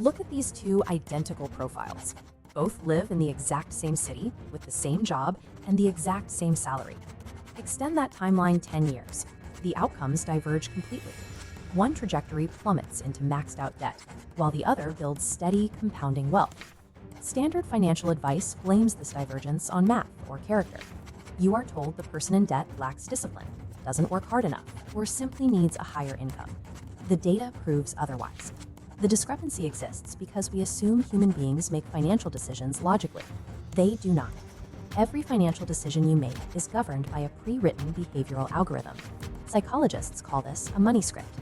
Look at these two identical profiles. Both live in the exact same city, with the same job, and the exact same salary. Extend that timeline 10 years. The outcomes diverge completely. One trajectory plummets into maxed out debt, while the other builds steady, compounding wealth. Standard financial advice blames this divergence on math or character. You are told the person in debt lacks discipline, doesn't work hard enough, or simply needs a higher income. The data proves otherwise. The discrepancy exists because we assume human beings make financial decisions logically. They do not. Every financial decision you make is governed by a pre-written behavioral algorithm. Psychologists call this a money script.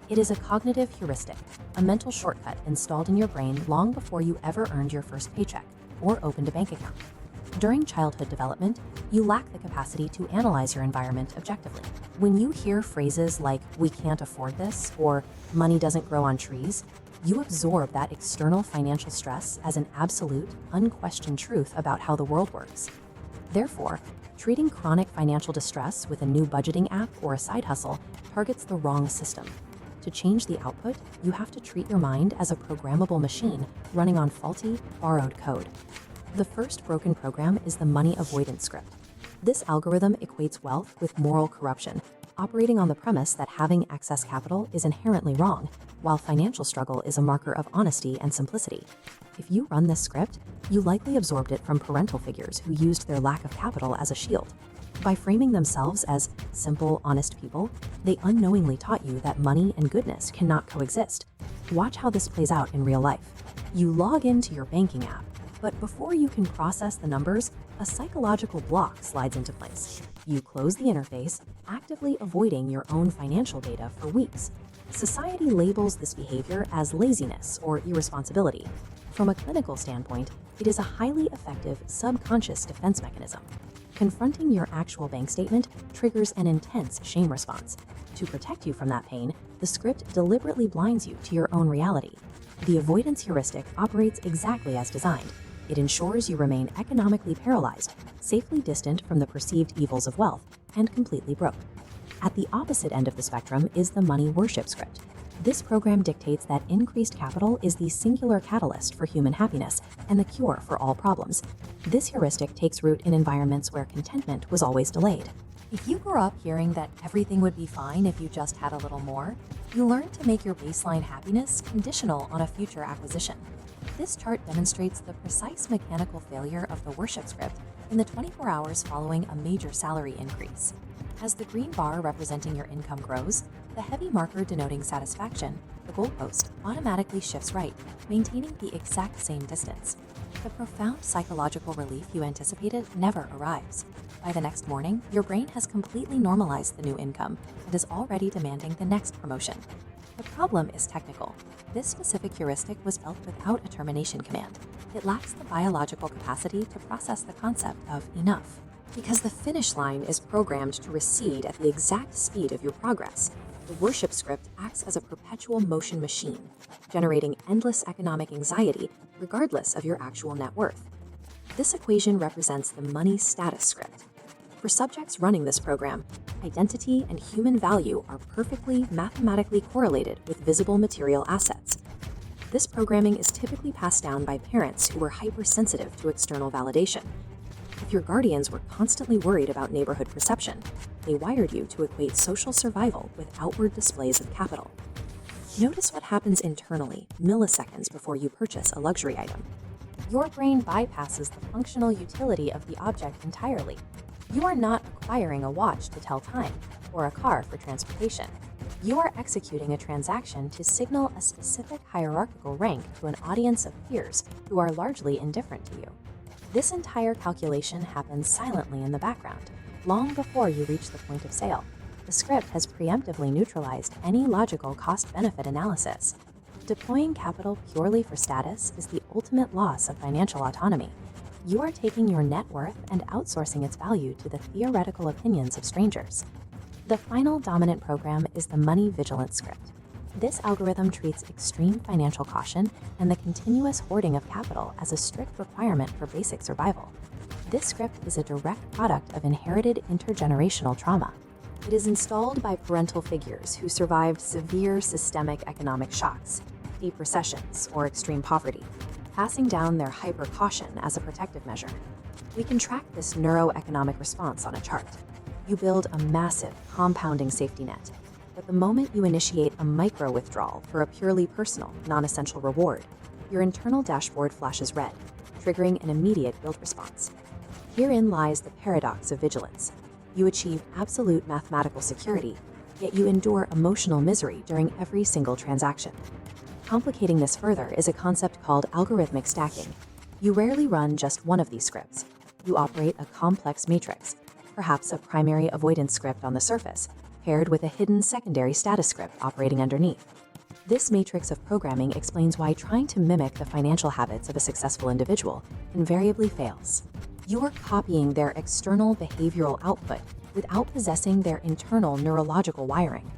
It is a cognitive heuristic, a mental shortcut installed in your brain long before you ever earned your first paycheck or opened a bank account. During childhood development, you lack the capacity to analyze your environment objectively. When you hear phrases like, "we can't afford this," or "money doesn't grow on trees," you absorb that external financial stress as an absolute, unquestioned truth about how the world works. Therefore, treating chronic financial distress with a new budgeting app or a side hustle targets the wrong system. To change the output, you have to treat your mind as a programmable machine running on faulty, borrowed code. The first broken program is the money avoidance script. This algorithm equates wealth with moral corruption, operating on the premise that having excess capital is inherently wrong, while financial struggle is a marker of honesty and simplicity. If you run this script, you likely absorbed it from parental figures who used their lack of capital as a shield. By framing themselves as simple, honest people, they unknowingly taught you that money and goodness cannot coexist. Watch how this plays out in real life. You log into your banking app, but before you can process the numbers, a psychological block slides into place. You close the interface, actively avoiding your own financial data for weeks. Society labels this behavior as laziness or irresponsibility. From a clinical standpoint, it is a highly effective subconscious defense mechanism. Confronting your actual bank statement triggers an intense shame response. To protect you from that pain, the script deliberately blinds you to your own reality. The avoidance heuristic operates exactly as designed. It ensures you remain economically paralyzed, safely distant from the perceived evils of wealth, and completely broke. At the opposite end of the spectrum is the money worship script. This program dictates that increased capital is the singular catalyst for human happiness and the cure for all problems. This heuristic takes root in environments where contentment was always delayed. If you grew up hearing that everything would be fine if you just had a little more, you learn to make your baseline happiness conditional on a future acquisition. This chart demonstrates the precise mechanical failure of the worship script in the 24 hours following a major salary increase. As the green bar representing your income grows, the heavy marker denoting satisfaction, the goalpost, automatically shifts right, maintaining the exact same distance. The profound psychological relief you anticipated never arrives. By the next morning, your brain has completely normalized the new income and is already demanding the next promotion. The problem is technical. This specific heuristic was built without a termination command. It lacks the biological capacity to process the concept of enough. Because the finish line is programmed to recede at the exact speed of your progress, the worship script acts as a perpetual motion machine, generating endless economic anxiety regardless of your actual net worth. This equation represents the money status script. For subjects running this program, identity and human value are perfectly mathematically correlated with visible material assets. This programming is typically passed down by parents who were hypersensitive to external validation. If your guardians were constantly worried about neighborhood perception, they wired you to equate social survival with outward displays of capital. Notice what happens internally milliseconds before you purchase a luxury item. Your brain bypasses the functional utility of the object entirely. You are not acquiring a watch to tell time or a car for transportation. You are executing a transaction to signal a specific hierarchical rank to an audience of peers who are largely indifferent to you. This entire calculation happens silently in the background, long before you reach the point of sale. The script has preemptively neutralized any logical cost-benefit analysis. Deploying capital purely for status is the ultimate loss of financial autonomy. You are taking your net worth and outsourcing its value to the theoretical opinions of strangers. The final dominant program is the Money Vigilance script. This algorithm treats extreme financial caution and the continuous hoarding of capital as a strict requirement for basic survival. This script is a direct product of inherited intergenerational trauma. It is installed by parental figures who survived severe systemic economic shocks. escape recessions or extreme poverty, passing down their hyper-caution as a protective measure. We can track this neuroeconomic response on a chart. You build a massive, compounding safety net, but the moment you initiate a micro-withdrawal for a purely personal, non-essential reward, your internal dashboard flashes red, triggering an immediate guilt response. Herein lies the paradox of vigilance. You achieve absolute mathematical security, yet you endure emotional misery during every single transaction. Complicating this further is a concept called algorithmic stacking. You rarely run just one of these scripts. You operate a complex matrix, perhaps a primary avoidance script on the surface, paired with a hidden secondary status script operating underneath. This matrix of programming explains why trying to mimic the financial habits of a successful individual invariably fails. You are copying their external behavioral output without possessing their internal neurological wiring.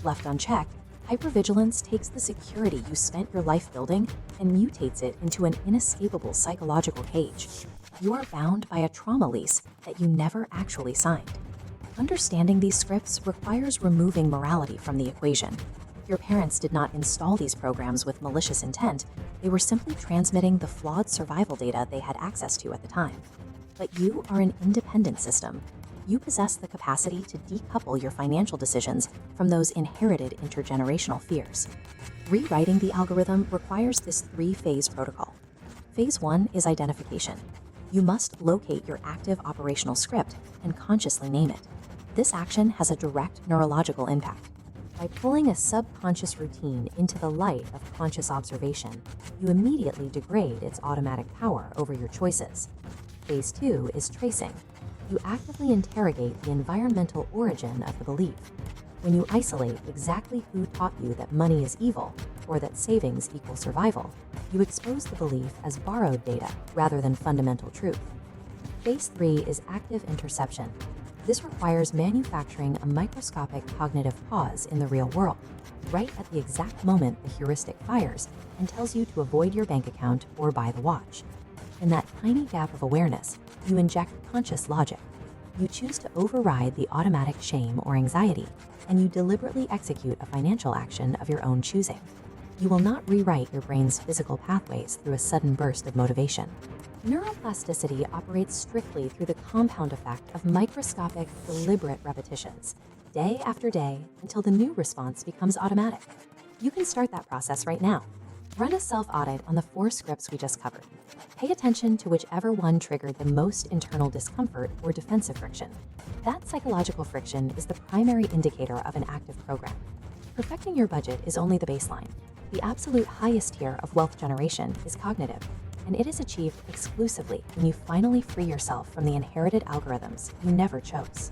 Left unchecked, hypervigilance takes the security you spent your life building and mutates it into an inescapable psychological cage. You are bound by a trauma lease that you never actually signed. Understanding these scripts requires removing morality from the equation. Your parents did not install these programs with malicious intent. They were simply transmitting the flawed survival data they had access to at the time. But you are an independent system. You possess the capacity to decouple your financial decisions from those inherited intergenerational fears. Rewriting the algorithm requires this three-phase protocol. Phase 1 is identification. You must locate your active operational script and consciously name it. This action has a direct neurological impact. By pulling a subconscious routine into the light of conscious observation, you immediately degrade its automatic power over your choices. Phase 2 is tracing. You actively interrogate the environmental origin of the belief. When you isolate exactly who taught you that money is evil or that savings equal survival, you expose the belief as borrowed data rather than fundamental truth. Phase 3 is active interception. This requires manufacturing a microscopic cognitive pause in the real world, right at the exact moment the heuristic fires and tells you to avoid your bank account or buy the watch. In that tiny gap of awareness, you inject conscious logic. You choose to override the automatic shame or anxiety, and you deliberately execute a financial action of your own choosing. You will not rewrite your brain's physical pathways through a sudden burst of motivation. Neuroplasticity operates strictly through the compound effect of microscopic, deliberate repetitions, day after day, until the new response becomes automatic. You can start that process right now. Run a self-audit on the 4 scripts we just covered. Pay attention to whichever one triggered the most internal discomfort or defensive friction. That psychological friction is the primary indicator of an active program. Perfecting your budget is only the baseline. The absolute highest tier of wealth generation is cognitive, and it is achieved exclusively when you finally free yourself from the inherited algorithms you never chose.